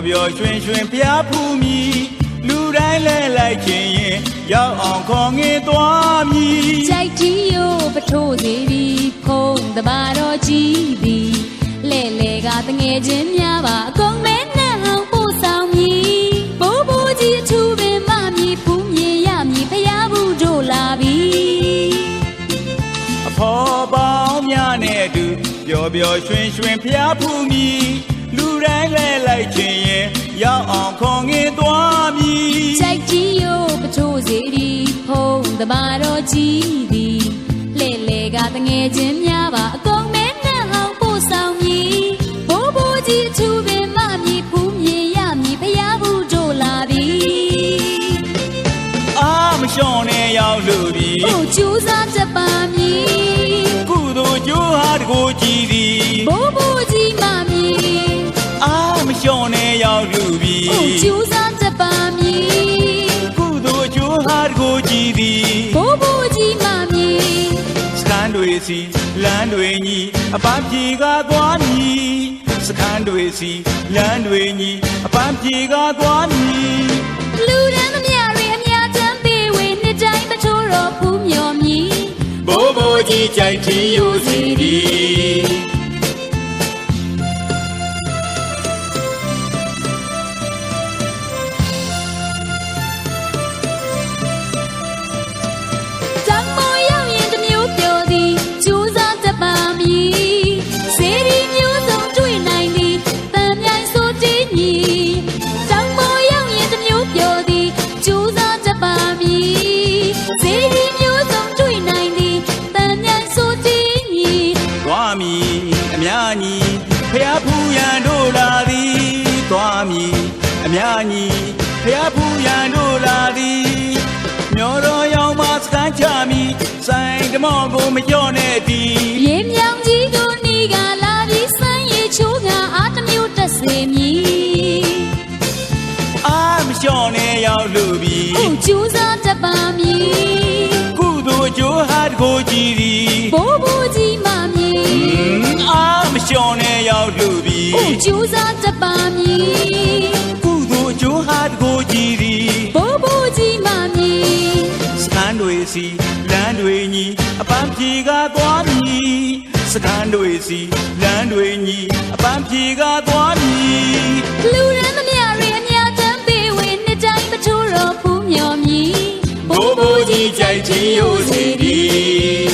ပျော်ရွှင်ရွှင်ဖျားဖူးမည်လူတိုင်းလဲလိုက်ခြင်းရင်ရောက်အောင်ခေါ်ငင်သွားမည်ကြိုက်တီးရိုးပထိုးစီသည်ဖုံးတပါတော်ကြီးသည်လဲလဲကတငယ်ချင်းများပါအကုန်မဲနဲ့ဟောင်းပို့ဆောင်မည်ဘိုးဘိုးကြီးအထူးပင်မမည်ဖူးမြင်ရမည်ဖျားဘူးတို့လာပြီအဖော်ပေါင်းများနဲ့အတူပျော်ပျော်ရွှင်ရွှင်ဖျားဖူးမည်လူတိုင်းလဲလိုက်ခြင်းရင်ရောက်အောင်ခေါ်ငင်သွားမည်ကြိုက်ကြီးရိုးပထိုးစီသည်ဖုံးတပါတော်ကြီးသည်လဲလဲကတငယ်ချင်းများပါအကုန်မဲနဲ့ဟောင်းပို့ဆောင်မည်ဘိုးဘိုးကြီးအထူးပင်မမည်ဖူးမြင်ရမည်ဖျားဘူးတို့လာပြီအားမလျှော့နဲ့ရောက်လို့ပြီဟုတ်ကျူးစားတတ်ပါမည်ကုသိုလ်ကျိုးဟာတကိုးကြည်သည်ဘိုးဘိုးကြီးမမည်အားမလျှော့နဲ့ရောက်လို့ပြီဟုတ်ကျူးစားတတ်ပါမည်ကုသိုလ်ကျိုးဟာတကိုးကြည်သည်ဘိုးဘိုးကြီးမမည်စခန်းတွေစီလမ်းတွေညီအပန်းပြေကသွားမည်စခန်းတွေစီလမ်းတွေညီအပန်းပြေကသွားမည်လူရန်သမျှတွေအများတမ်းပေးဝေနှစ်တိုင်းမထိုးတော့ဘူးမျော်မြည်ဘိုးဘိုးကြီးကြိုက်တီးရိုးစီသည်ဖျားဖူးရန်တို့လာသည်သွားမည်အများကြီးဖျားဖူးရန်တို့လာသည်မျောတော်ရောက်မှစကမ်းချမည်ဆိုင်ဓမောကိုမလျော့နဲ့တည်ရေမြောင်ကြီးကိုနေကလာပြီးစမ်းရချိုးကအားတစ်မျိုးတက်စေမည်အားမလျှော့နဲ့ရောက်လို့ပြီဟုတ်ကျူးစားတတ်ပါမည်ကုသိုလ်ကျိုးဟာတကိုးကြည်သည်ဘိုးဘိုးကြီးမမည်အားမလျှော့နဲ့ရောက်လို့ပြီဟုတ်ကျူးစားတတ်ပါမည်ကုသိုလ်ကျိုးဟာတကိုးကြည်သည်ဘိုးဘိုးကြီးမမည်စခန်းတွေစီလမ်းတွေညီအပန်းပြေကသွားမည်စခန်းတွေစီလမ်းတွေညီအပန်းပြေကသွားမည်လူရန်သမျှတွေအများတမ်းပေးဝေနှစ်တိုင်းမထိုးတော့ဘူးမျော်မြည်ဘိုးဘိုးကြီးကြိုက်တီးရိုးစီသည်